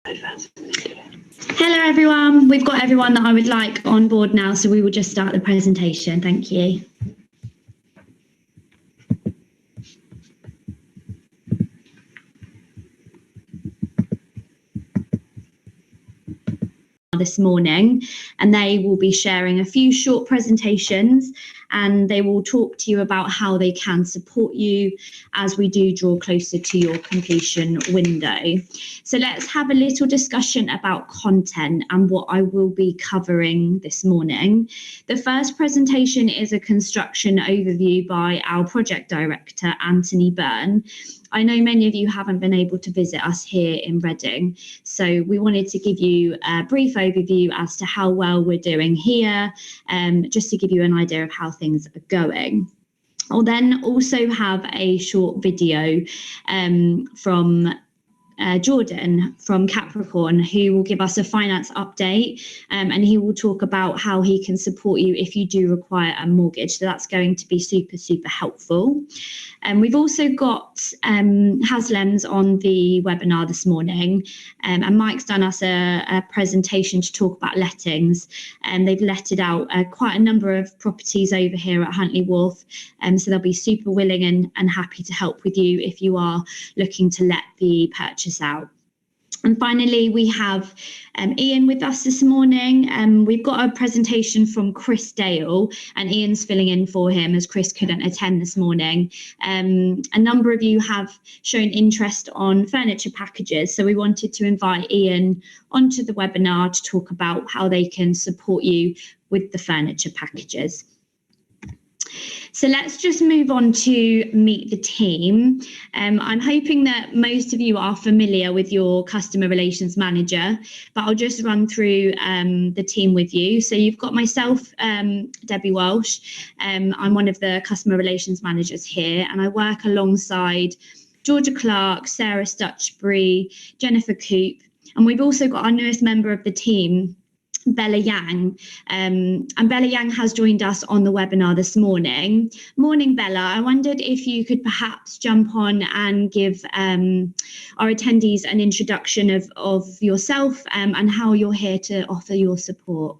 Hello everyone, we've got everyone that I would like on board now, so we will just start the presentation. Thank you. This morning, and they will be sharing a few short presentations, and they will talk to you about how they can support you as we do draw closer to your completion window. So let's have a little discussion about content and what I will be covering this morning. The first presentation is a construction overview by our project director, Anthony Byrne. I know many of you haven't been able to visit us here in Reading, so we wanted to give you a brief overview as to how well we're doing here, just to give you an idea of how things are going. I'll then also have a short video from Jordan from Capricorn, who will give us a finance update, and he will talk about how he can support you if you do require a mortgage. So that's going to be super helpful. And we've also got Haslem's on the webinar this morning, and Mike's done us a presentation to talk about lettings, and they've letted out quite a number of properties over here at Huntley Wharf, so they'll be super willing and happy to help with you if you are looking to let the purchase out. And finally, we have Ian with us this morning. We've got a presentation from Chris Dale, and Ian's filling in for him as Chris couldn't attend this morning. A number of you have shown interest on furniture packages, so we wanted to invite Ian onto the webinar to talk about how they can support you with the furniture packages. So let's just move on to meet the team. I'm hoping that most of you are familiar with your customer relations manager, but I'll just run through the team with you. So you've got myself, Debbie Walsh. I'm one of the customer relations managers here, and I work alongside Georgia Clark, Sarah Stutchbury, Jennifer Coop, and we've also got our newest member of the team, Bella Yang, and Bella Yang has joined us on the webinar this morning. Morning, Bella. I wondered if you could perhaps jump on and give our attendees an introduction of yourself and how you're here to offer your support.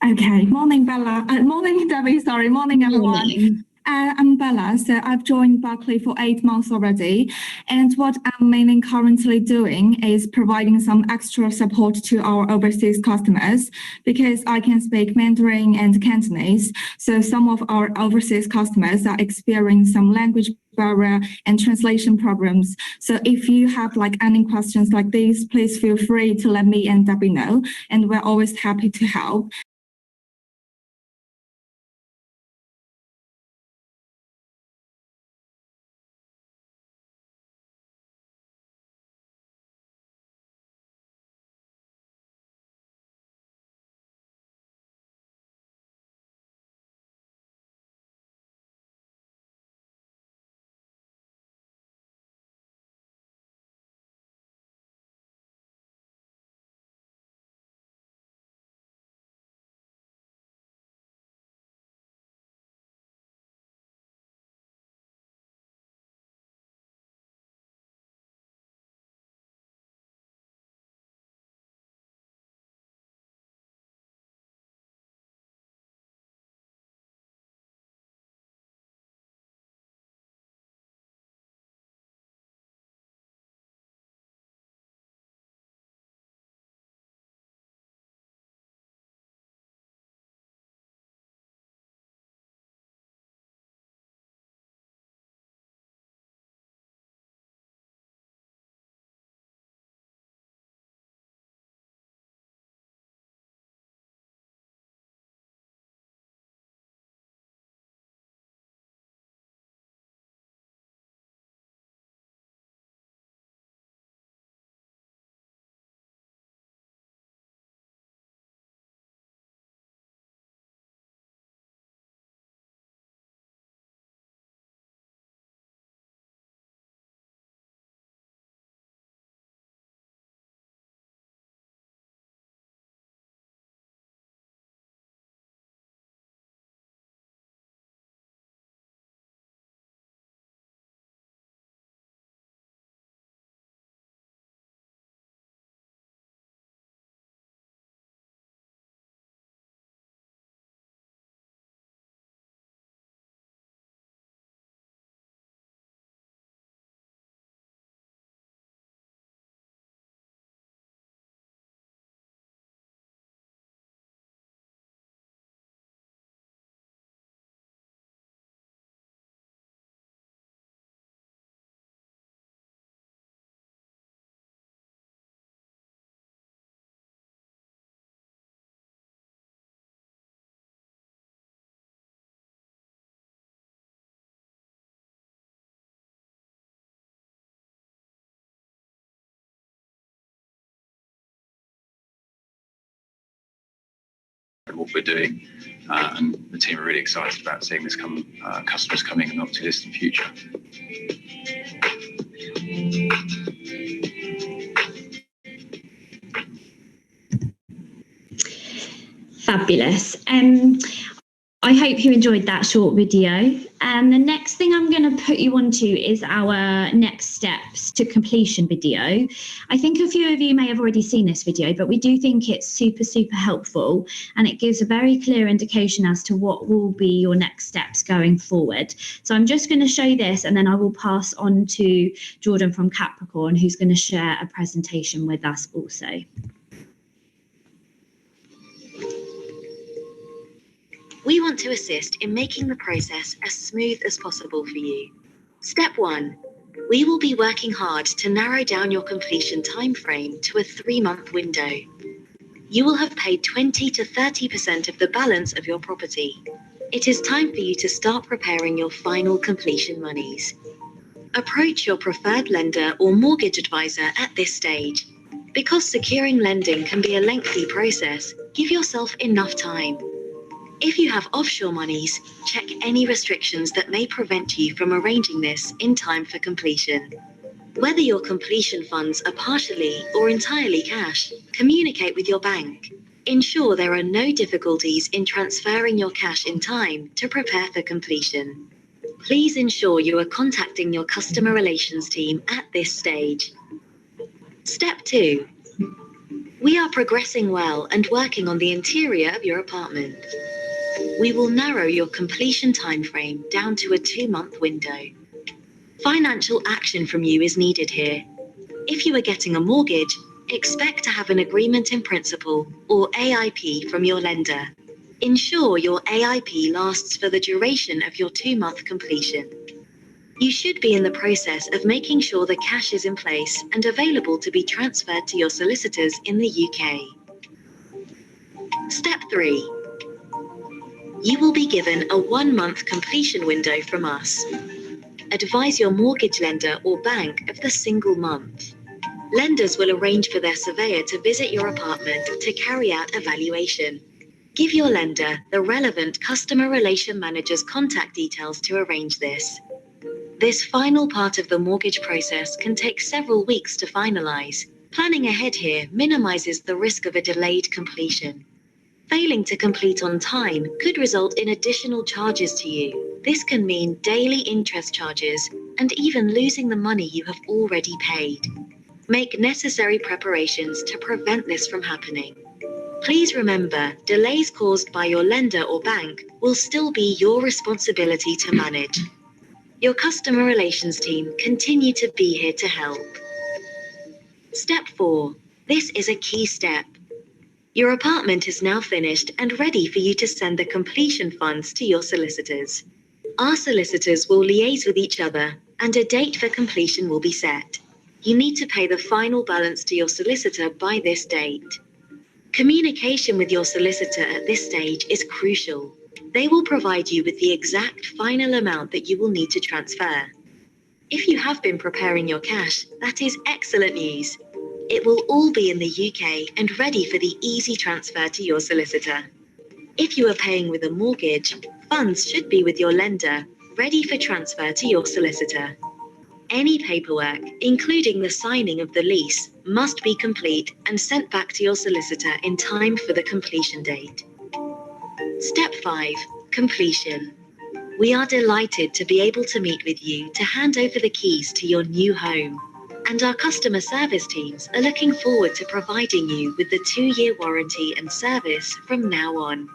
Okay, morning, Bella. Morning, Debbie. Sorry, morning, everyone. Morning. I'm Bella, so I've joined Berkeley for 8 months already, and what I'm mainly currently doing is providing some extra support to our overseas customers, because I can speak Mandarin and Cantonese, so some of our overseas customers are experiencing some language barrier and translation problems. So if you have any questions like these, please feel free to let me and Debbie know, and we're always happy to help. what we're doing. And the team are really excited about seeing this customers coming in the not too distant future. Fabulous. I hope you enjoyed that short video. And the next thing I'm going to put you onto is our next steps to completion video. I think a few of you may have already seen this video, but we do think it's super, super helpful, and it gives a very clear indication as to what will be your next steps going forward. So I'm just going to show this, and then I will pass on to Jordan from Capricorn, who's going to share a presentation with us also. We want to assist in making the process as smooth as possible for you. Step 1. We will be working hard to narrow down your completion timeframe to a 3-month window. You will have paid 20 to 30% of the balance of your property. It is time for you to start preparing your final completion monies. Approach your preferred lender or mortgage advisor at this stage. Because securing lending can be a lengthy process, give yourself enough time. If you have offshore monies, check any restrictions that may prevent you from arranging this in time for completion. Whether your completion funds are partially or entirely cash, communicate with your bank. Ensure there are no difficulties in transferring your cash in time to prepare for completion. Please ensure you are contacting your customer relations team at this stage. Step 2. We are progressing well and working on the interior of your apartment. We will narrow your completion timeframe down to a 2-month window. Financial action from you is needed here. If you are getting a mortgage, expect to have an agreement in principle or AIP from your lender. Ensure your AIP lasts for the duration of your 2-month completion. You should be in the process of making sure the cash is in place and available to be transferred to your solicitors in the UK. Step 3. You will be given a 1-month completion window from us. Advise your mortgage lender or bank of the single month. Lenders will arrange for their surveyor to visit your apartment to carry out evaluation. Give your lender the relevant customer relation manager's contact details to arrange this. This final part of the mortgage process can take several weeks to finalize. Planning ahead here minimizes the risk of a delayed completion. Failing to complete on time could result in additional charges to you. This can mean daily interest charges and even losing the money you have already paid. Make necessary preparations to prevent this from happening. Please remember, delays caused by your lender or bank will still be your responsibility to manage. Your customer relations team continue to be here to help. Step 4. This is a key step. Your apartment is now finished and ready for you to send the completion funds to your solicitors. Our solicitors will liaise with each other, and a date for completion will be set. You need to pay the final balance to your solicitor by this date. Communication with your solicitor at this stage is crucial. They will provide you with the exact final amount that you will need to transfer. If you have been preparing your cash, that is excellent news. It will all be in the UK and ready for the easy transfer to your solicitor. If you are paying with a mortgage, funds should be with your lender, ready for transfer to your solicitor. Any paperwork, including the signing of the lease, must be complete and sent back to your solicitor in time for the completion date. Step 5. Completion. We are delighted to be able to meet with you to hand over the keys to your new home. And our customer service teams are looking forward to providing you with the 2-year warranty and service from now on.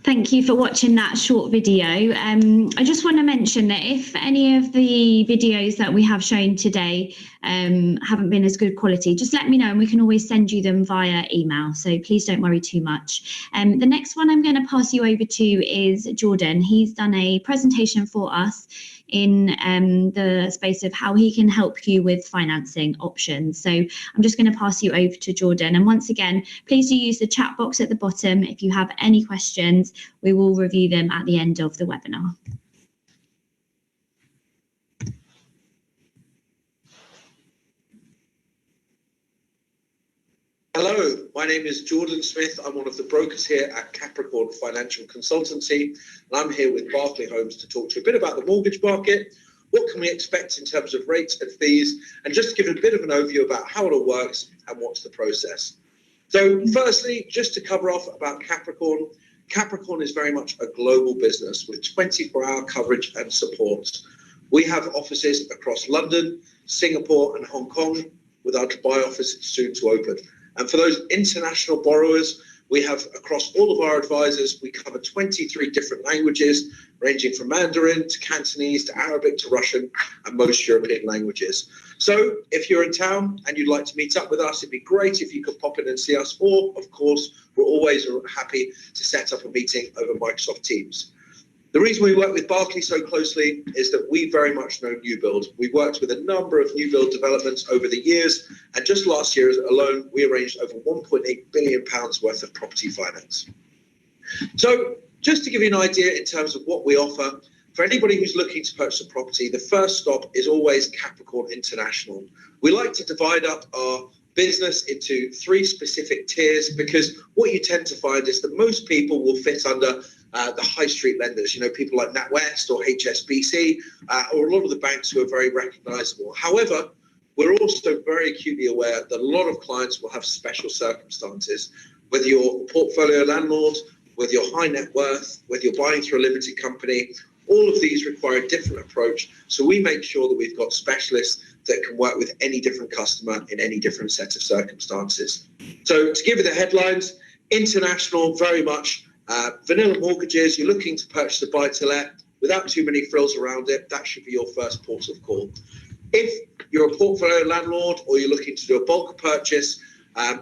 Thank you for watching that short video. I just want to mention that if any of the videos that we have shown today haven't been as good quality, just let me know and we can always send you them via email. So please don't worry too much. The next one I'm going to pass you over to is Jordan. He's done a presentation for us in the space of how he can help you with financing options. So I'm just going to pass you over to Jordan. And once again, please do use the chat box at the bottom. If you have any questions, we will review them at the end of the webinar. My name is Jordan Smith. I'm one of the brokers here at Capricorn Financial Consultancy, and I'm here with Berkeley Homes to talk to you a bit about the mortgage market, what can we expect in terms of rates and fees, and just to give a bit of an overview about how it all works and what's the process. So firstly, just to cover off about Capricorn, Capricorn is very much a global business with 24-hour coverage and support. We have offices across London, Singapore and Hong Kong, with our Dubai office soon to open. And for those international borrowers, we have across all of our advisors, we cover 23 different languages, ranging from Mandarin to Cantonese to Arabic to Russian and most European languages. So if you're in town and you'd like to meet up with us, it'd be great if you could pop in and see us. Or, of course, we're always happy to set up a meeting over Microsoft Teams. The reason we work with Berkeley so closely is that we very much know new build. We've worked with a number of new build developments over the years, and just last year alone, we arranged over £1.8 billion worth of property finance. So just to give you an idea in terms of what we offer, for anybody who's looking to purchase a property, the first stop is always Capricorn International. We like to divide up our business into 3 specific tiers, because what you tend to find is that most people will fit under the high street lenders, you know, people like NatWest or HSBC, or a lot of the banks who are very recognizable. However, we're also very acutely aware that a lot of clients will have special circumstances, whether you're a portfolio landlord, whether you're high net worth, whether you're buying through a limited company. All of these require a different approach. So we make sure that we've got specialists that can work with any different customer in any different set of circumstances. So to give you the headlines, international, very much vanilla mortgages. You're looking to purchase a buy-to-let without too many frills around it. That should be your first port of call. If you're a portfolio landlord or you're looking to do a bulk purchase,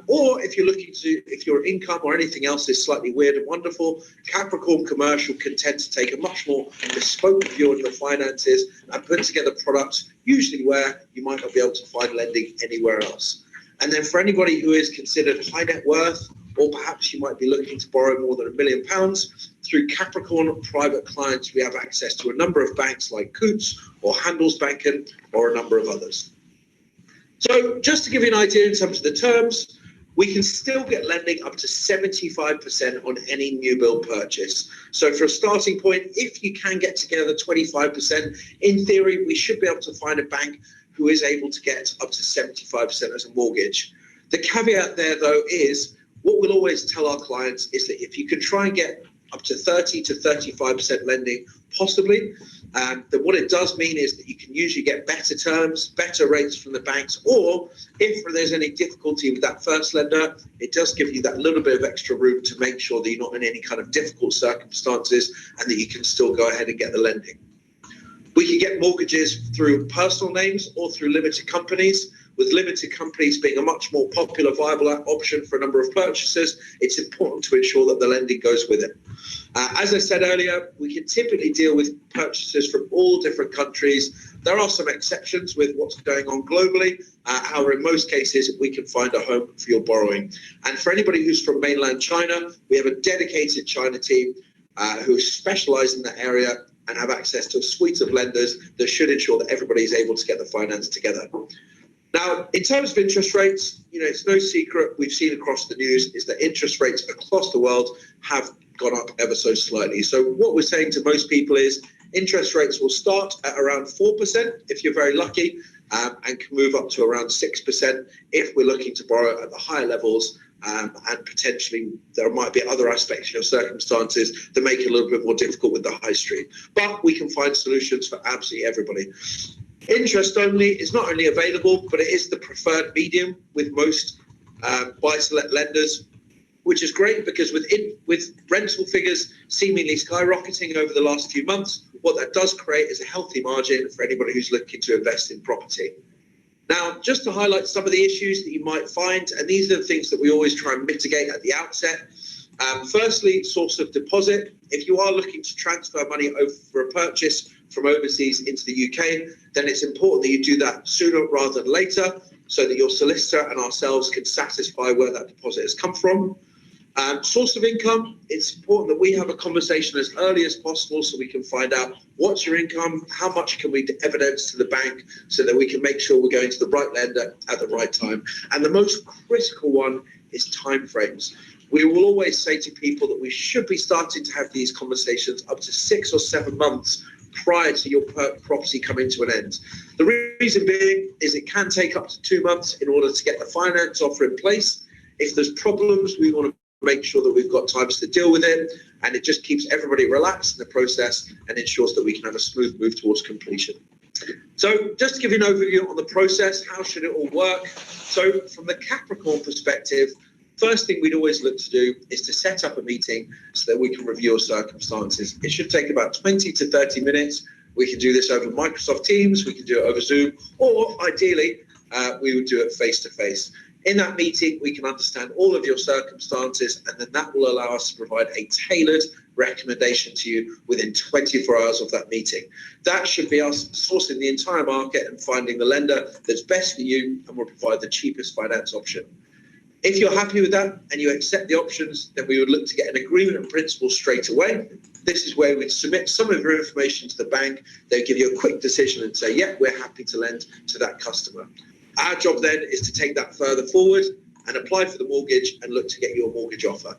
or if your income or anything else is slightly weird and wonderful, Capricorn Commercial can tend to take a much more bespoke view on your finances and put together products, usually where you might not be able to find lending anywhere else. And then for anybody who is considered high net worth, or perhaps you might be looking to borrow more than £1 million, through Capricorn Private Clients, we have access to a number of banks like Coutts or Handelsbanken or a number of others. So just to give you an idea in terms of the terms, we can still get lending up to 75% on any new build purchase. So for a starting point, if you can get together 25%, in theory, we should be able to find a bank who is able to get up to 75% as a mortgage. The caveat there, though, is what we'll always tell our clients is that if you can try and get up to 30 to 35% lending, possibly, then what it does mean is that you can usually get better terms, better rates from the banks, or if there's any difficulty with that first lender, it does give you that little bit of extra room to make sure that you're not in any kind of difficult circumstances and that you can still go ahead and get the lending. We can get mortgages through personal names or through limited companies. With limited companies being a much more popular, viable option for a number of purchasers, it's important to ensure that the lending goes with it. As I said earlier, we can typically deal with purchasers from all different countries. There are some exceptions with what's going on globally. However, in most cases, we can find a home for your borrowing. And for anybody who's from mainland China, we have a dedicated China team who specialize in that area and have access to a suite of lenders that should ensure that everybody is able to get the finance together. Now, in terms of interest rates, you know, it's no secret we've seen across the news is that interest rates across the world have gone up ever so slightly. So what we're saying to most people is interest rates will start at around 4% if you're very lucky, and can move up to around 6% if we're looking to borrow at the higher levels. And potentially there might be other aspects of your circumstances that make it a little bit more difficult with the high street. But we can find solutions for absolutely everybody. Interest only is not only available, but it is the preferred medium with most buy-to-let lenders, which is great because with rental figures seemingly skyrocketing over the last few months, what that does create is a healthy margin for anybody who's looking to invest in property. Now, just to highlight some of the issues that you might find, and these are the things that we always try and mitigate at the outset. Firstly, source of deposit. If you are looking to transfer money over for a purchase from overseas into the UK, then it's important that you do that sooner rather than later so that your solicitor and ourselves can satisfy where that deposit has come from. Source of income, it's important that we have a conversation as early as possible so we can find out what's your income, how much can we evidence to the bank so that we can make sure we're going to the right lender at the right time. And the most critical one is timeframes. We will always say to people that we should be starting to have these conversations up to 6 or 7 months prior to your property coming to an end. The reason being is it can take up to 2 months in order to get the finance offer in place. If there's problems, we want to make sure that we've got times to deal with it, and it just keeps everybody relaxed in the process and ensures that we can have a smooth move towards completion. So just to give you an overview on the process, how should it all work? So from the Capricorn perspective, first thing we'd always look to do is to set up a meeting so that we can review your circumstances. It should take about 20 to 30 minutes. We can do this over Microsoft Teams, we can do it over Zoom, or ideally, we would do it face-to-face. In that meeting, we can understand all of your circumstances, and then that will allow us to provide a tailored recommendation to you within 24 hours of that meeting. That should be us sourcing the entire market and finding the lender that's best for you and will provide the cheapest finance option. If you're happy with that and you accept the options, then we would look to get an agreement in principle straight away. This is where we'd submit some of your information to the bank. They'll give you a quick decision and say, yeah, we're happy to lend to that customer. Our job then is to take that further forward and apply for the mortgage and look to get your mortgage offer.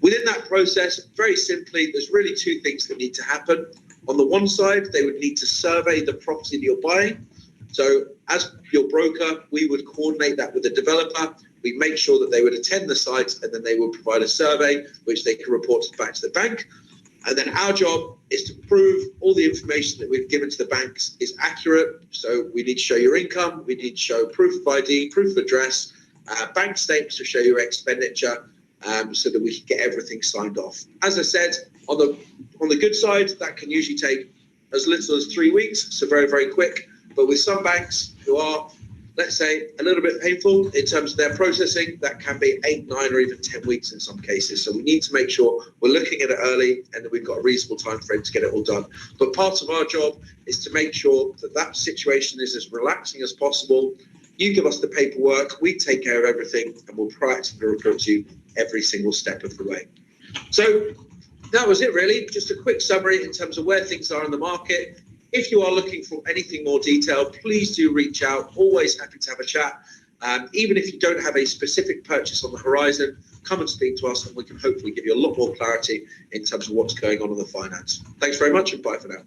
Within that process, very simply, there's really 2 things that need to happen. On the one side, they would need to survey the property that you're buying. So as your broker, we would coordinate that with the developer. We make sure that they would attend the site, and then they will provide a survey, which they can report back to the bank. And then our job is to prove all the information that we've given to the banks is accurate. So we need to show your income, we need to show proof of ID, proof of address, bank statements to show your expenditure, so that we can get everything signed off. As I said, on the good side, that can usually take as little as 3 weeks, so very, very quick. But with some banks who are, let's say, a little bit painful in terms of their processing, that can be 8, 9, or even 10 weeks in some cases. So we need to make sure we're looking at it early and that we've got a reasonable time frame to get it all done. But part of our job is to make sure that that situation is as relaxing as possible. You give us the paperwork, we take care of everything, and we'll proactively report to you every single step of the way. So that was it really, just a quick summary in terms of where things are in the market. If you are looking for anything more detailed, please do reach out. Always happy to have a chat. Even if you don't have a specific purchase on the horizon, come and speak to us and we can hopefully give you a lot more clarity in terms of what's going on the finance. Thanks very much and bye for now.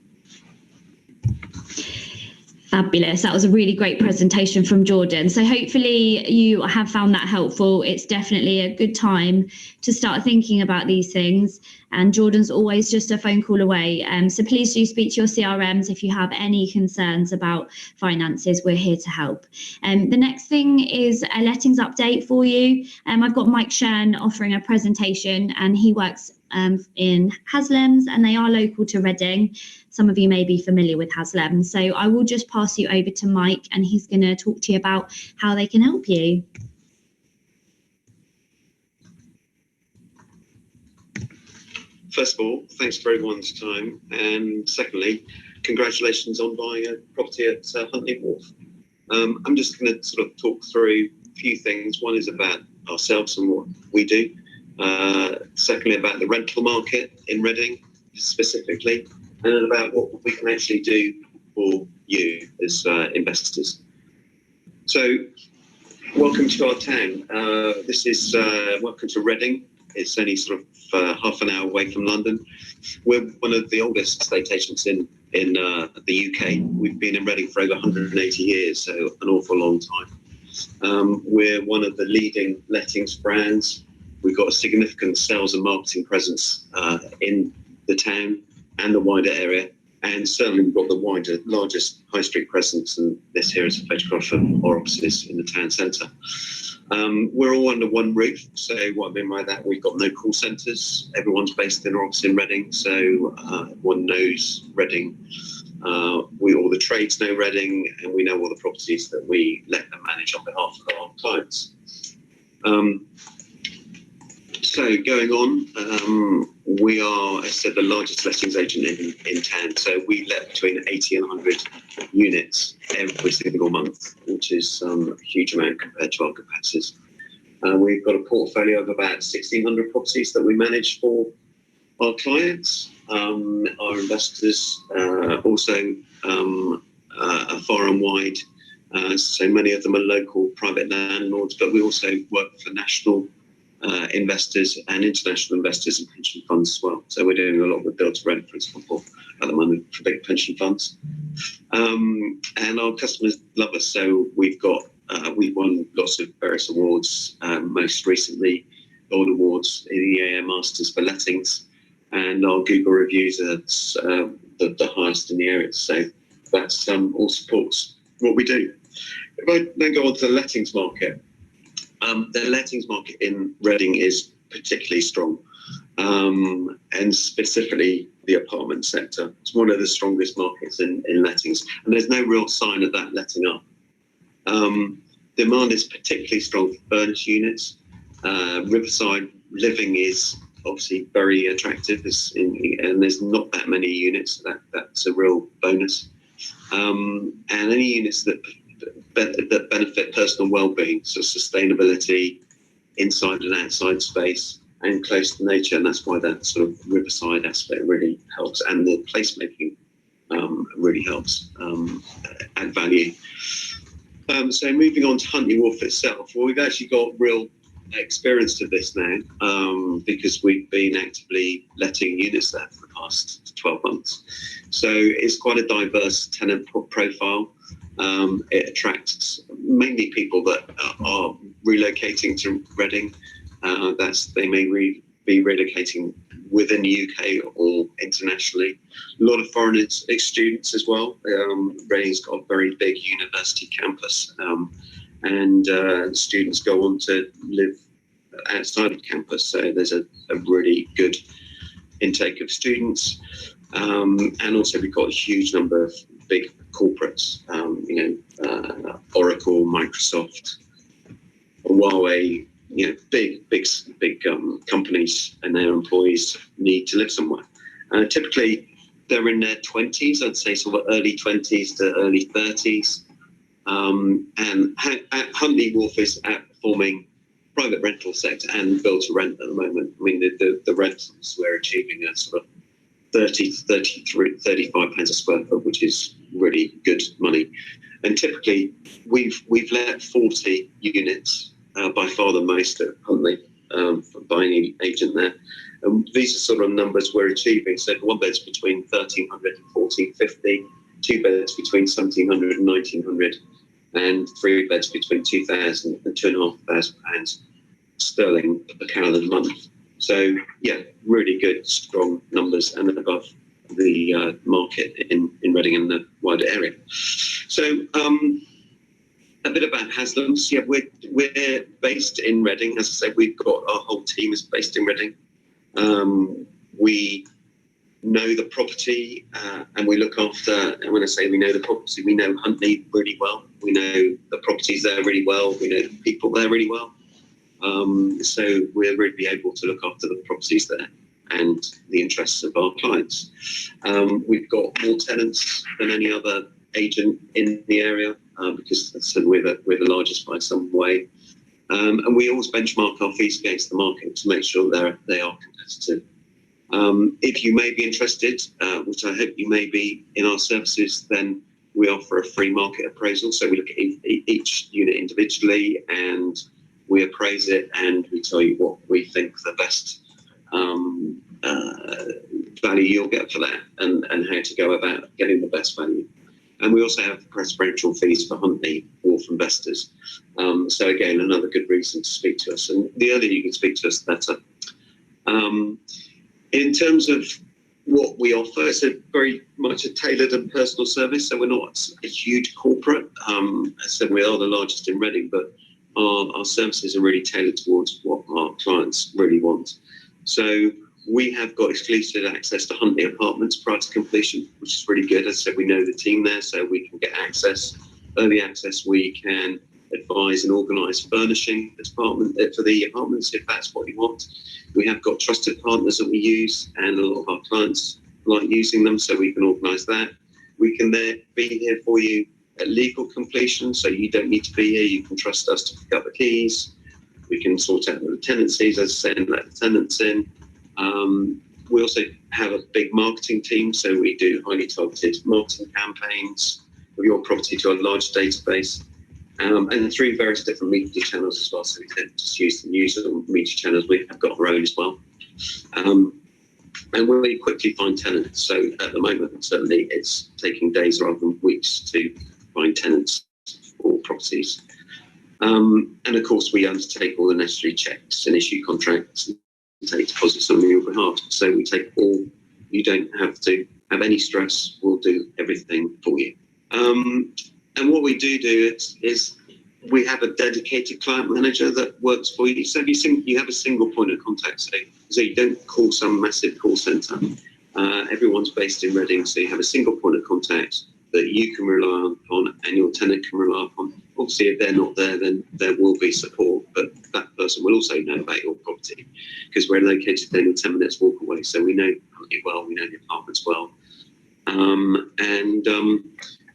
Fabulous. That was a really great presentation from Jordan. So hopefully you have found that helpful. It's definitely a good time to start thinking about these things. And Jordan's always just a phone call away. So please do speak to your CRMs if you have any concerns about finances. We're here to help. The next thing is a lettings update for you. I've got Mike Shern offering a presentation, and he works in Haslam's, and they are local to Reading. Some of you may be familiar with Haslam. So I will just pass you over to Mike, and he's going to talk to you about how they can help you. First of all, thanks for everyone's time. And secondly, congratulations on buying a property at Huntley Wharf. I'm just going to sort of talk through a few things. One is about ourselves and what we do. Secondly, about the rental market in Reading specifically, and then about what we can actually do for you as investors. So, welcome to our town. This is welcome to Reading. It's only sort of half an hour away from London. We're one of the oldest estate agents in the UK. We've been in Reading for over 180 years, so an awful long time. We're one of the leading lettings brands. We've got a significant sales and marketing presence in the town and the wider area, and certainly we've got the largest high street presence, and this here is a photograph of our offices in the town centre. We're all under one roof, so what I mean by that, we've got no call centres. Everyone's based in our office in Reading, so everyone knows Reading. All the trades know Reading, and we know all the properties that we let and manage on behalf of our clients. So going on, we are, as I said, the largest lettings agent in town. So we let between 80 and 100 units every single month, which is a huge amount compared to our competitors. We've got a portfolio of about 1,600 properties that we manage for our clients. Our investors also are far and wide So many of them are local private landlords, but we also work for national investors and international investors and pension funds as well. So we're doing a lot with build to rent, for example, at the moment for big pension funds. And our customers love us. So we've won lots of various awards, most recently Gold Awards in the EAM Masters for lettings, and our Google reviews are the highest in the area. So that's all supports what we do. If I then go on to the lettings market, the lettings market in Reading is particularly strong, and specifically the apartment sector. It's one of the strongest markets in lettings, and there's no real sign of that letting up. Demand is particularly strong for furnished units. Riverside living is obviously very attractive, and there's not that many units, so that's a real bonus. And any units that benefit personal well-being, so sustainability, inside and outside space, and close to nature, and that's why that sort of riverside aspect really helps, and the placemaking really helps add value. So moving on to Huntley Wharf itself, well, we've actually got real experience of this now, because we've been actively letting units there for the past 12 months. So it's quite a diverse tenant profile. It attracts mainly people that are relocating to Reading. They may be relocating within the UK or internationally. A lot of foreign students as well. Reading's got a very big university campus, and students go on to live outside of campus. So there's a really good intake of students, and also we've got a huge number of big corporates, Oracle, Microsoft, Huawei, big companies, and their employees need to live somewhere. Typically, they're in their 20s, I'd say sort of early 20s to early 30s. And Huntley Wharf is outperforming private rental sector and build to rent at the moment. I mean, the rentals we're achieving are sort of 30 to 35 pounds a square foot, which is really good money. And typically, we've let 40 units, by far the most at Huntley, by any agent there. And these are sort of numbers we're achieving. So one bed's between 1,300 and 1,450, two beds between 1,700 and 1,900, and three beds between 2,000 and 2,500 pounds sterling per calendar month. So yeah, really good, strong numbers, and above the market in Reading and the wider area. So a bit about Haslam's. Yeah, we're based in Reading. As I said, we've got our whole team is based in Reading. We know the property, and we look after, and when I say we know the property, we know Huntley really well. We know the properties there really well. We know the people there really well. So we're really able to look after the properties there and the interests of our clients. We've got more tenants than any other agent in the area, because as I said, we're the largest by some way. And we always benchmark our fees against the market to make sure they are competitive. If you may be interested, which I hope you may be, in our services, then we offer a free market appraisal. So we look at each unit individually and we appraise it, and we tell you what we think the best value you'll get for that, and how to go about getting the best value. And we also have preferential fees for Huntley Wharf investors. So again, another good reason to speak to us. And the earlier you can speak to us, the better. In terms of what we offer, it's very much a tailored and personal service. So we're not a huge corporate. As I said, we are the largest in Reading, but our services are really tailored towards what our clients really want. So we have got exclusive access to Huntley apartments prior to completion, which is really good. As I said, we know the team there, so we can get early access. We can advise and organise furnishing for the apartments if that's what you want. We have got trusted partners that we use, and a lot of our clients like using them, so we can organise that. We can be here for you at legal completion, so you don't need to be here. You can trust us to pick up the keys. We can sort out the tenancies, as I say, and let the tenants in. We also have a big marketing team, so we do highly targeted marketing campaigns of your property to a large database, and through various different media channels as well. So we don't just use the news or media channels, we have got our own as well. And we quickly find tenants. So at the moment, certainly it's taking days rather than weeks to find tenants for properties. And of course, we undertake all the necessary checks and issue contracts and take deposits on your behalf. So we take all, you don't have to have any stress, we'll do everything for you. And what we do is we have a dedicated client manager that works for you. So you have a single point of contact. So you don't call some massive call centre. Everyone's based in Reading, so you have a single point of contact that you can rely on and your tenant can rely upon. Obviously, if they're not there, then there will be support, but that person will also know about your property because we're located only 10 minutes walk away. So we know it well, we know the apartments well. And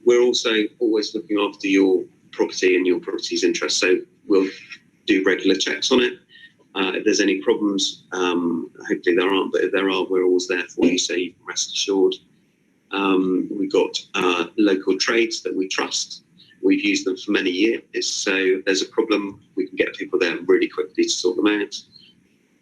we're also always looking after your property and your property's interest. So we'll do regular checks on it. If there's any problems, hopefully there aren't, but if there are, we're always there for you, so you can rest assured. We've got local trades that we trust. We've used them for many years, so if there's a problem, we can get people there really quickly to sort them out.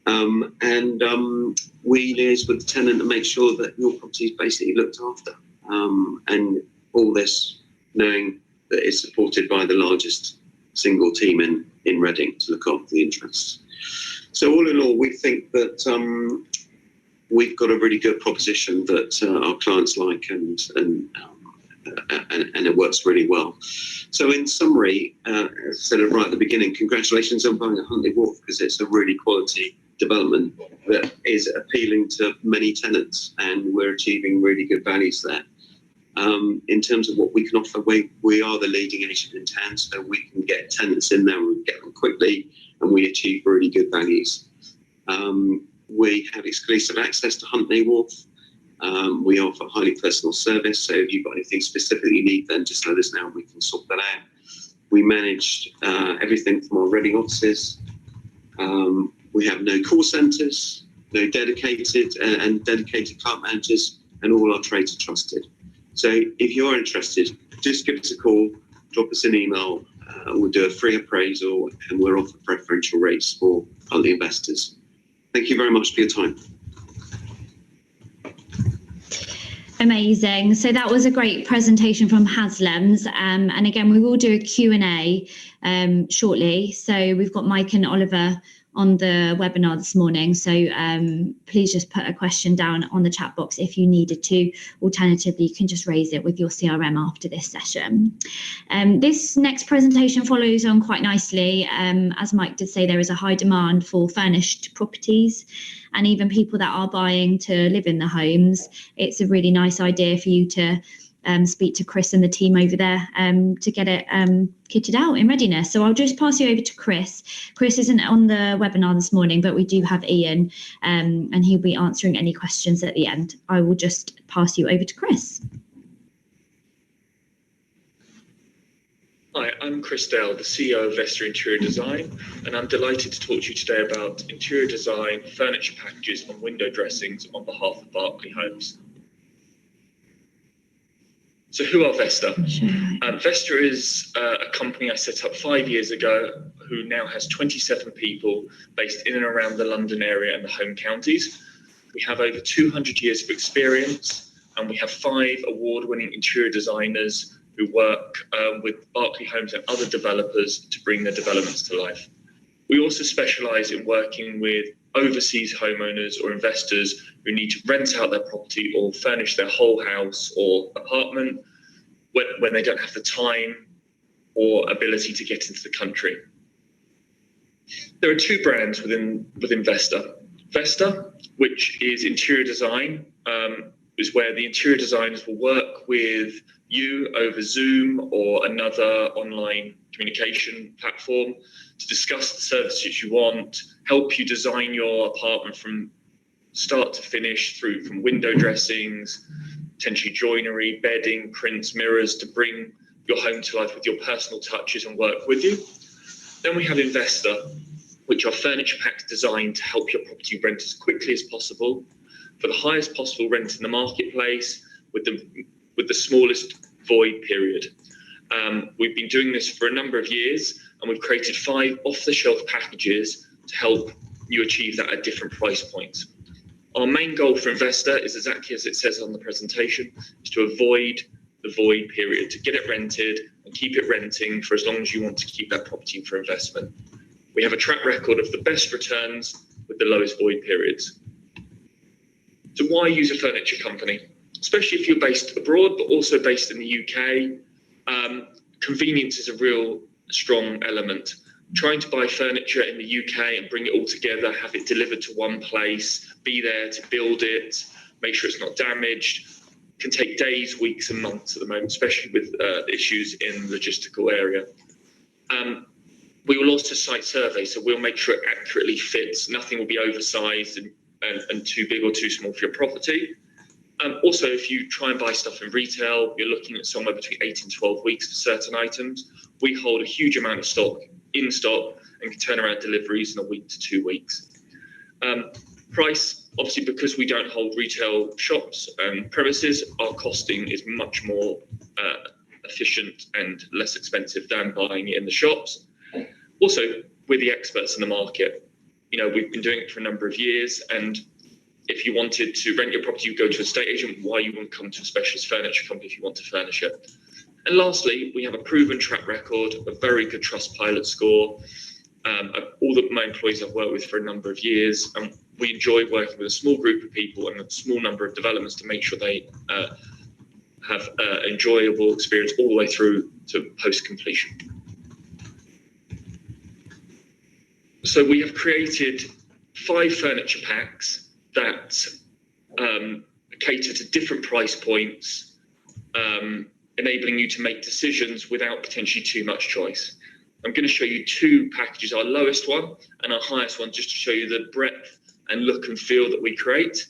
And we liaise with the tenant and make sure that your property is basically looked after. And all this knowing that it's supported by the largest single team in Reading to look after the interests. So all in all, we think that we've got a really good proposition that our clients like, and it works really well. So in summary, as I said right at the beginning, congratulations on buying a Huntley Wharf, because it's a really quality development that is appealing to many tenants, and we're achieving really good values there. In terms of what we can offer, we are the leading agent in town, so we can get tenants in there and we get them quickly, and we achieve really good values. We have exclusive access to Huntley Wharf. We offer highly personal service, so if you've got anything specific you need, then just let us know and we can sort that out. We manage everything from our Reading offices. We have no call centres, no dedicated client managers, and all our trades are trusted. So if you're interested, just give us a call, drop us an email, we'll do a free appraisal, and we'll offer preferential rates for Huntley investors. Thank you very much for your time. Amazing. So that was a great presentation from Haslam's. And again, we will do a Q&A shortly. So we've got Mike and Oliver on the webinar this morning. So please just put a question down on the chat box if you needed to. Alternatively, you can just raise it with your CRM after this session. This next presentation follows on quite nicely. As Mike did say, there is a high demand for furnished properties, and even people that are buying to live in the homes. It's a really nice idea for you to speak to Chris and the team over there to get it kitted out in readiness. So I'll just pass you over to Chris. Chris isn't on the webinar this morning, but we do have Ian, and he'll be answering any questions at the end. I will just pass you over to Chris. Hi, I'm Chris Dale, the CEO of Vesta Interior Design, and I'm delighted to talk to you today about interior design, furniture packages and window dressings on behalf of Berkeley Homes. So who are Vesta? Vesta is a company I set up 5 years ago who now has 27 people based in and around the London area and the home counties. We have over 200 years of experience, and we have 5 award-winning interior designers who work with Berkeley Homes and other developers to bring their developments to life. We also specialise in working with overseas homeowners or investors who need to rent out their property or furnish their whole house or apartment when they don't have the time or ability to get into the country. There are 2 brands within Vesta. Vesta, which is interior design, is where the interior designers will work with you over Zoom or another online communication platform to discuss the services you want, help you design your apartment from start to finish, through from window dressings, potentially joinery, bedding, prints, mirrors, to bring your home to life with your personal touches and work with you. Then we have Investor, which are furniture packs designed to help your property rent as quickly as possible for the highest possible rent in the marketplace, with the smallest void period. We've been doing this for a number of years, and we've created 5 off-the-shelf packages to help you achieve that at different price points. Our main goal for investor is exactly as it says on the presentation, is to avoid the void period, to get it rented and keep it renting for as long as you want to keep that property for investment. We have a track record of the best returns with the lowest void periods. So why use a furniture company? Especially if you're based abroad, but also based in the UK, convenience is a real strong element. Trying to buy furniture in the UK and bring it all together, have it delivered to one place, be there to build it, make sure it's not damaged, can take days, weeks and months at the moment, especially with issues in the logistical area. We will also site survey, so we'll make sure it accurately fits. Nothing will be oversized and too big or too small for your property. Also, if you try and buy stuff in retail, you're looking at somewhere between 8 and 12 weeks for certain items. We hold a huge amount of stock in stock and can turn around deliveries in a week to 2 weeks. Price, obviously, because we don't hold retail shops and premises, our costing is much more efficient and less expensive than buying it in the shops. Also, we're the experts in the market. You know, we've been doing it for a number of years, and if you wanted to rent your property, you go to an estate agent. Why you wouldn't come to a specialist furniture company if you want to furnish it? And lastly, we have a proven track record, a very good Trustpilot score. All of my employees I've worked with for a number of years, and we enjoy working with a small group of people and a small number of developments to make sure they have an enjoyable experience all the way through to post-completion. So we have created 5 furniture packs that cater to different price points, enabling you to make decisions without potentially too much choice. I'm going to show you 2 packages, our lowest one and our highest one, just to show you the breadth and look and feel that we create.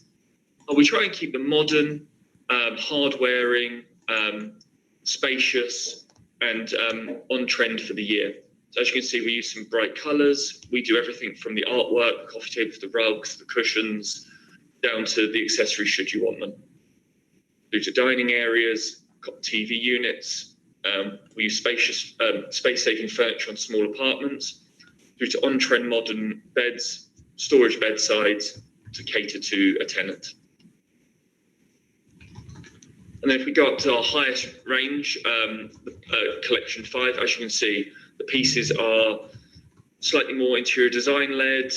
We try and keep them modern, hard-wearing, spacious, and on trend for the year. So as you can see, we use some bright colours. We do everything from the artwork, the coffee tables, the rugs, the cushions, down to the accessories should you want them. Through to dining areas, TV units. We use spacious, space-saving furniture on small apartments, through to on-trend modern beds, storage bedsides to cater to a tenant. And then if we go up to our highest range, collection 5, as you can see, the pieces are slightly more interior design led,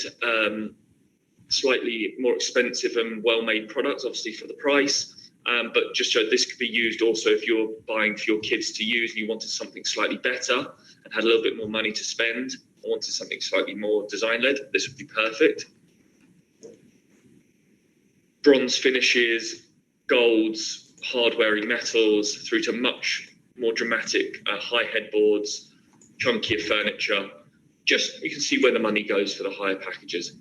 slightly more expensive and well-made products, obviously for the price. But just so this could be used also if you're buying for your kids to use and you wanted something slightly better and had a little bit more money to spend, or wanted something slightly more design-led, this would be perfect. Bronze finishes, golds, hard-wearing metals, through to much more dramatic high headboards, chunkier furniture. Just, you can see where the money goes for the higher packages.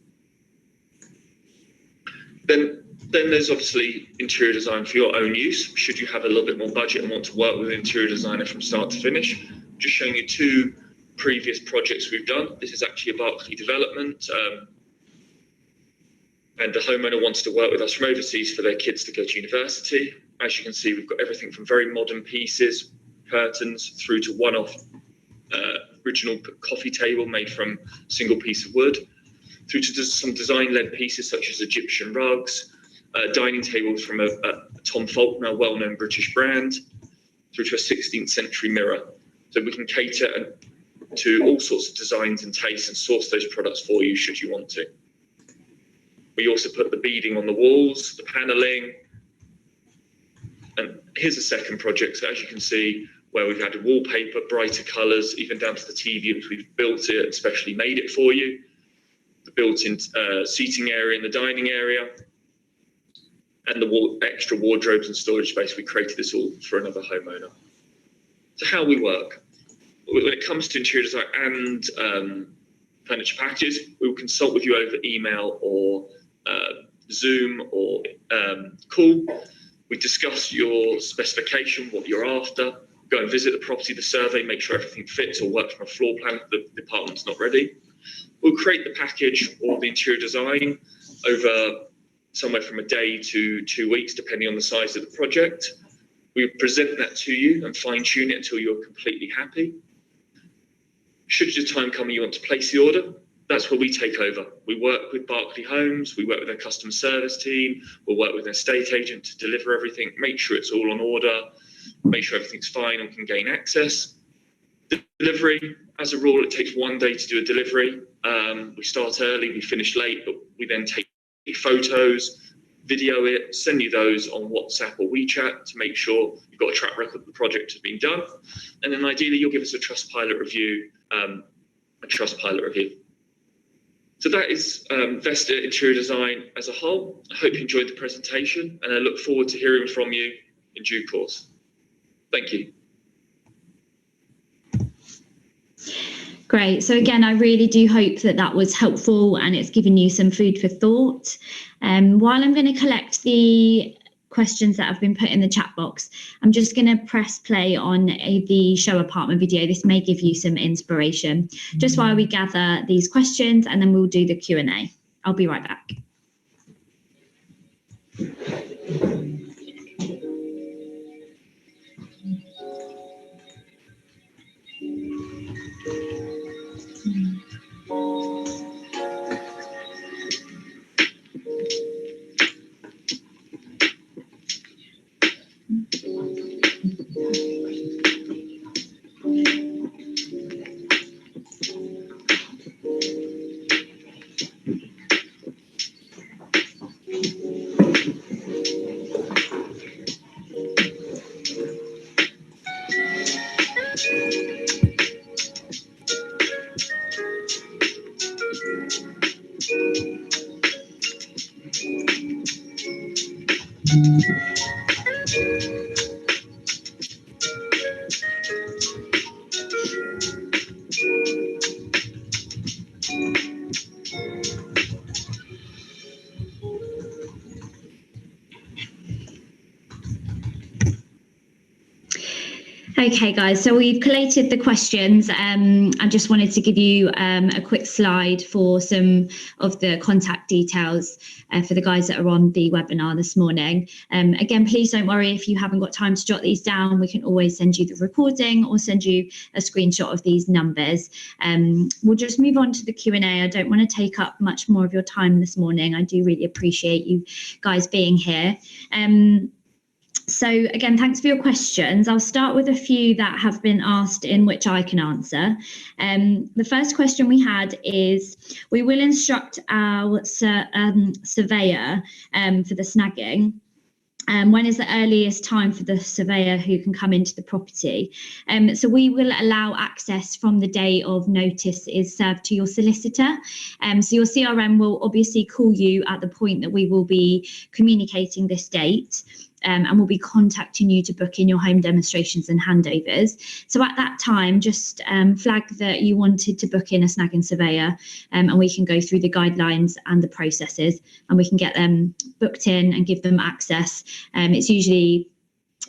Then there's obviously interior design for your own use. Should you have a little bit more budget and want to work with an interior designer from start to finish. Just showing you 2 previous projects we've done. This is actually a Berkeley development. And the homeowner wants to work with us from overseas for their kids to go to university. As you can see, we've got everything from very modern pieces, curtains, through to one-off original coffee table made from a single piece of wood, through to some design-led pieces such as Egyptian rugs, dining tables from a Tom Faulkner, well-known British brand, through to a 16th century mirror. So we can cater to all sorts of designs and tastes and source those products for you should you want to. We also put the beading on the walls, the panelling. And here's a second project. So as you can see, where we've added wallpaper, brighter colours, even down to the TV, which we've built it and specially made it for you. The built-in seating area in the dining area. And the extra wardrobes and storage space. We created this all for another homeowner. So how we work. When it comes to interior design and furniture packages, we will consult with you over email or Zoom or call. We discuss your specification, what you're after, go and visit the property, the survey, make sure everything fits or works from a floor plan if the apartment's not ready. We'll create the package or the interior design over somewhere from a day to 2 weeks, depending on the size of the project. We present that to you and fine-tune it until you're completely happy. Should your time come and you want to place the order, that's where we take over. We work with Berkeley Homes, we work with their customer service team, we'll work with an estate agent to deliver everything, make sure it's all on order, make sure everything's fine and can gain access. Delivery, as a rule, it takes 1 day to do a delivery. We start early, we finish late, but we then take photos, video it, send you those on WhatsApp or WeChat to make sure you've got a track record of the project has been done. And then ideally, you'll give us a Trustpilot review. So that is Vesta Interior Design as a whole. I hope you enjoyed the presentation and I look forward to hearing from you in due course. Thank you. Great. So again, I really do hope that that was helpful and it's given you some food for thought. While I'm going to collect the questions that have been put in the chat box, I'm just going to press play on the show apartment video. This may give you some inspiration just while we gather these questions, and then we'll do the Q&A. I'll be right back. Okay, guys, so we've collated the questions. I just wanted to give you a quick slide for some of the contact details for the guys that are on the webinar this morning. Again, please don't worry if you haven't got time to jot these down. We can always send you the recording or send you a screenshot of these numbers. We'll just move on to the Q&A. I don't want to take up much more of your time this morning. I do really appreciate you guys being here. So again, thanks for your questions. I'll start with a few that have been asked in which I can answer. The first question we had is, we will instruct our surveyor for the snagging. When is the earliest time for the surveyor who can come into the property? So we will allow access from the day of notice is served to your solicitor. So your CRM will obviously call you at the point that we will be communicating this date. And we'll be contacting you to book in your home demonstrations and handovers. So at that time, just flag that you wanted to book in a snagging surveyor, and we can go through the guidelines and the processes, and we can get them booked in and give them access. It's usually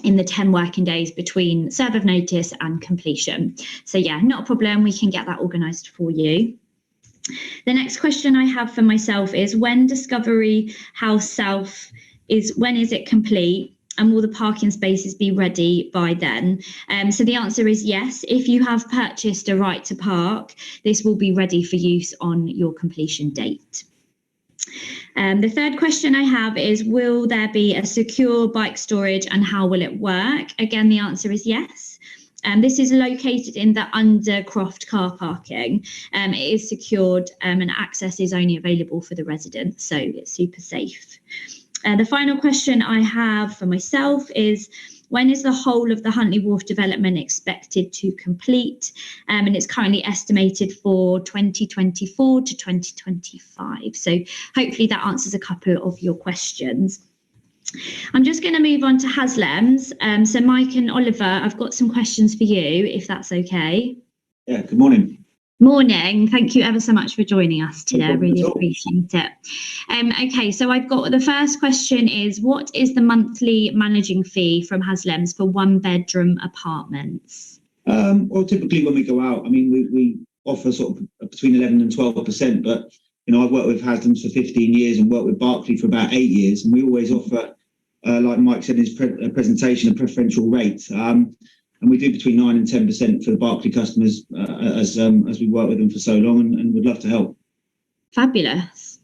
in the 10 working days between serve of notice and completion. So yeah, not a problem. We can get that organised for you. The next question I have for myself is, when Discovery House South when is it complete, and will the parking spaces be ready by then? So the answer is yes. If you have purchased a right to park, this will be ready for use on your completion date. The third question I have is, will there be a secure bike storage and how will it work? Again, the answer is yes. This is located in the Undercroft car parking. It is secured and access is only available for the residents, so it's super safe. The final question I have for myself is, when is the whole of the Huntley Wharf development expected to complete? And it's currently estimated for 2024 to 2025. So hopefully that answers a couple of your questions. I'm just going to move on to Haslem's. So Mike and Oliver, I've got some questions for you, if that's okay. Yeah, good morning. Morning. Thank you ever so much for joining us today. I really appreciate it. Okay, so I've got the first question is, what is the monthly managing fee from Haslem's for 1-bedroom apartments? Well, typically when we go out, I mean, we offer sort of between 11 and 12%, but, you know, I've worked with Haslem's for 15 years and worked with Berkeley for about 8 years, and we always offer like Mike said in his presentation, a preferential rate. And we do between 9 and 10% for the Berkeley customers as we work with them for so long, and would love to help. Fabulous.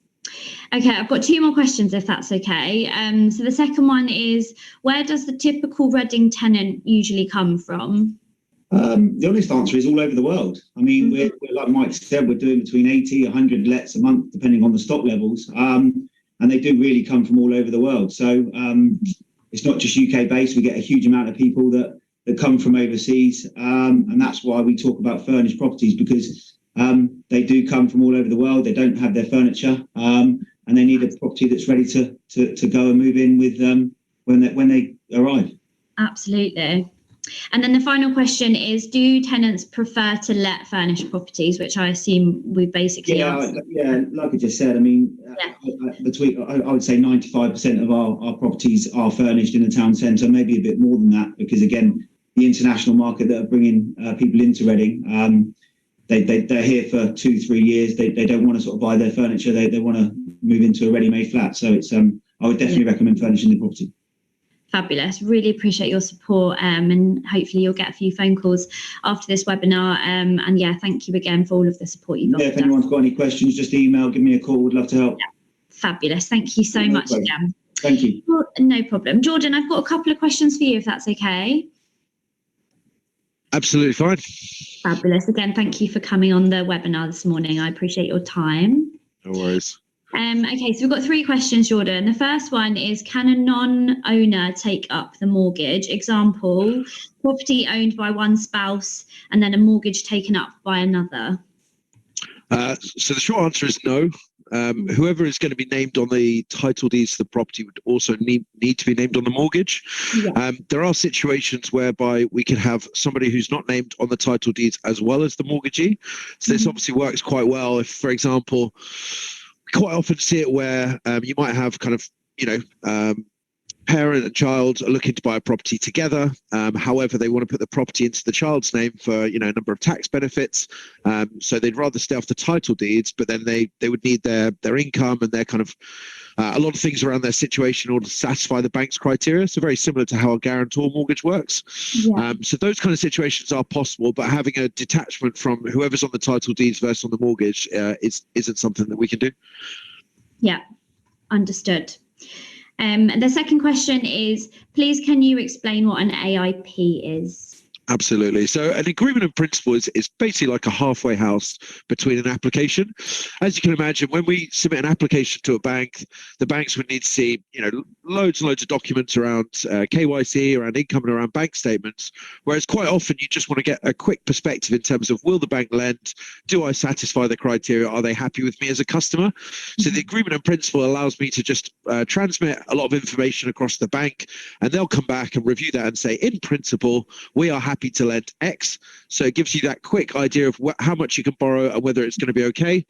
Okay, I've got 2 more questions if that's okay. So the second one is, where does the typical Reading tenant usually come from? The honest answer is all over the world. I mean, we're like Mike said, we're doing between 80, 100 lets a month, depending on the stock levels. And they do really come from all over the world. So it's not just UK based. We get a huge amount of people that come from overseas. And that's why we talk about furnished properties, because they do come from all over the world. They don't have their furniture, and they need a property that's ready to go and move in with when they arrive. Absolutely. And then the final question is, do tenants prefer to let furnished properties, which I assume we basically answered? Yeah, like I just said, I mean, I would say 95% of our properties are furnished in the town centre, maybe a bit more than that, because again, the international market that are bringing people into Reading, they're here for 2-3 years. They don't want to sort of buy their furniture. They want to move into a ready-made flat. So it's I would definitely recommend furnishing the property. Fabulous. Really appreciate your support, and hopefully you'll get a few phone calls after this webinar. And yeah, thank you again for all of the support you've offered. If anyone's got any questions, just email, give me a call. Would love to help. Yeah. Fabulous. Thank you so much again. Thank you. Well, no problem. Jordan, I've got a couple of questions for you, if that's okay. Absolutely fine. Fabulous. Again, thank you for coming on the webinar this morning. I appreciate your time. No worries. Okay, so we've got 3 questions, Jordan. The first one is, can a non-owner take up the mortgage? Example, property owned by one spouse and then a mortgage taken up by another. So the short answer is no. Whoever is going to be named on the title deeds to the property would also need to be named on the mortgage. Yeah. There are situations whereby we can have somebody who's not named on the title deeds as well as the mortgagee. So this obviously works quite well if, for example, quite often see it where you might have kind of, parent and child are looking to buy a property together. However, they want to put the property into the child's name for, a number of tax benefits. So they'd rather stay off the title deeds, but then they would need their income and their kind of a lot of things around their situation in order to satisfy the bank's criteria. So very similar to how a guarantor mortgage works. Yeah. So those kind of situations are possible, but having a detachment from whoever's on the title deeds versus on the mortgage isn't something that we can do. Yeah, understood. The second question is, please can you explain what an AIP is? Absolutely. So an agreement in principle is basically like a halfway house between an application. As you can imagine, when we submit an application to a bank, the banks would need to see, loads and loads of documents around KYC, around income and around bank statements. Whereas quite often you just want to get a quick perspective in terms of, will the bank lend? Do I satisfy the criteria? Are they happy with me as a customer? So the agreement in principle allows me to just transmit a lot of information across the bank, and they'll come back and review that and say, in principle, we are happy to lend X. So it gives you that quick idea of how much you can borrow and whether it's going to be okay.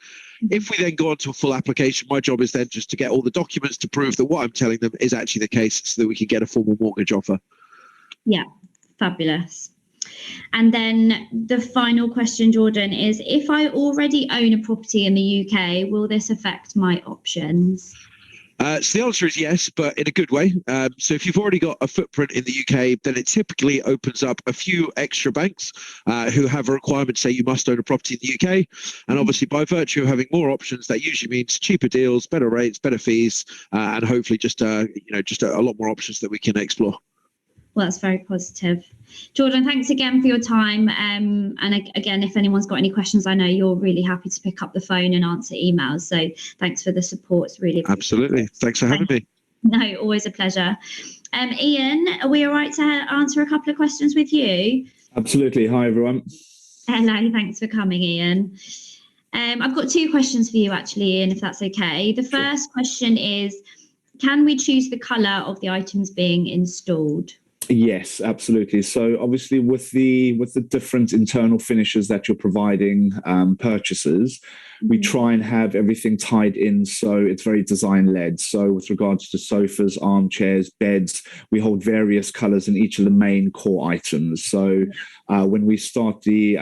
If we then go on to a full application, my job is then just to get all the documents to prove that what I'm telling them is actually the case, so that we can get a formal mortgage offer. Yeah, fabulous. And then the final question, Jordan, is, if I already own a property in the UK, will this affect my options? So the answer is yes, but in a good way. So if you've already got a footprint in the UK, then it typically opens up a few extra banks who have a requirement to say you must own a property in the UK. And obviously, by virtue of having more options, that usually means cheaper deals, better rates, better fees, and hopefully just a lot more options that we can explore. Well, that's very positive. Jordan, thanks again for your time. And again, if anyone's got any questions, I know you're really happy to pick up the phone and answer emails. So thanks for the support. It's really absolutely. Thanks for having me. No, always a pleasure. Ian, are we all right to answer a couple of questions with you? Absolutely. Hi, everyone. Hello. Thanks for coming, Ian. I've got 2 questions for you, actually, Ian, if that's okay. The first question is, can we choose the colour of the items being installed? Yes, absolutely. So obviously with the different internal finishes that you're providing purchasers, we try and have everything tied in so it's very design led. So with regards to sofas, armchairs, beds, we hold various colors in each of the main core items. So when we start the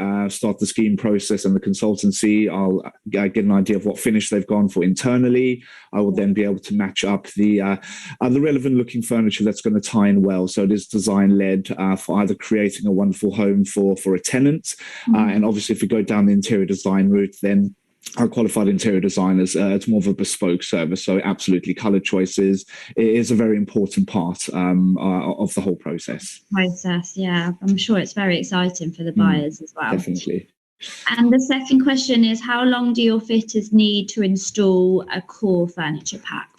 scheme process and the consultancy, I'll get an idea of what finish they've gone for internally. I will then be able to match up the relevant looking furniture that's going to tie in well. So it is design led for either creating a wonderful home for a tenant, and obviously if we go down the interior design route, then our qualified interior designers, it's more of a bespoke service. So absolutely, colour choices is a very important part of the whole process. Yeah, I'm sure it's very exciting for the buyers as well. Definitely. And the second question is, how long do your fitters need to install a core furniture pack,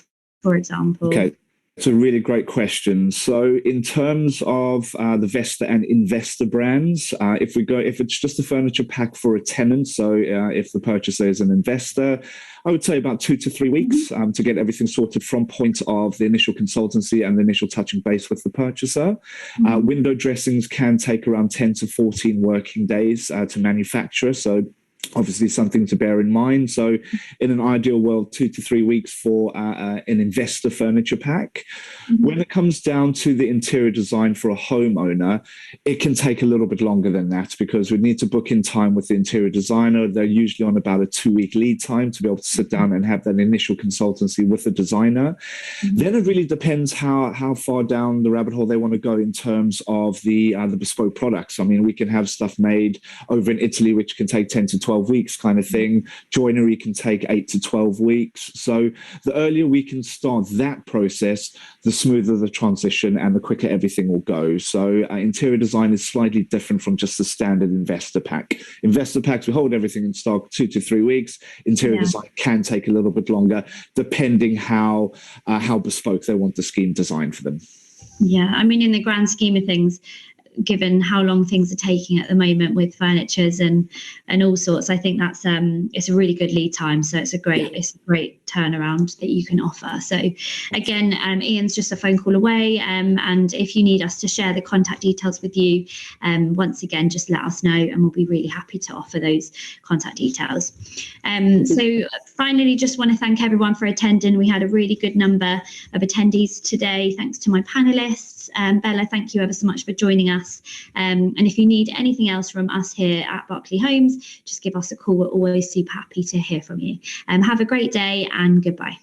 for example? Okay. It's a really great question. So in terms of the Vesta and Investor brands, if it's just a furniture pack for a tenant, so if the purchaser is an investor, I would say about 2 to 3 weeks to get everything sorted from point of the initial consultancy and the initial touching base with the purchaser. Window dressings can take around 10 to 14 working days to manufacture. So obviously something to bear in mind. So in an ideal world, 2 to 3 weeks for an investor furniture pack. When it comes down to the interior design for a homeowner, it can take a little bit longer than that because we need to book in time with the interior designer. They're usually on about a 2-week lead time to be able to sit down and have that initial consultancy with the designer. Then it really depends how far down the rabbit hole they want to go in terms of the bespoke products. I mean, we can have stuff made over in Italy, which can take 10 to 12 weeks kind of thing. Joinery can take 8 to 12 weeks. So the earlier we can start that process, the smoother the transition and the quicker everything will go. So interior design is slightly different from just the standard investor pack. Investor packs, we hold everything in stock 2 to 3 weeks. Interior design can take a little bit longer, depending how bespoke they want the scheme designed for them. Yeah, I mean, in the grand scheme of things, given how long things are taking at the moment with furnitures and all sorts, I think that's it's a really good lead time. So it's a great turnaround that you can offer. So again, Ian's just a phone call away, and if you need us to share the contact details with you, once again, just let us know and we'll be really happy to offer those contact details. So finally, just want to thank everyone for attending. We had a really good number of attendees today, thanks to my panelists. Bella, thank you ever so much for joining us. And if you need anything else from us here at Berkeley Homes, just give us a call. We're always super happy to hear from you. Have a great day and goodbye.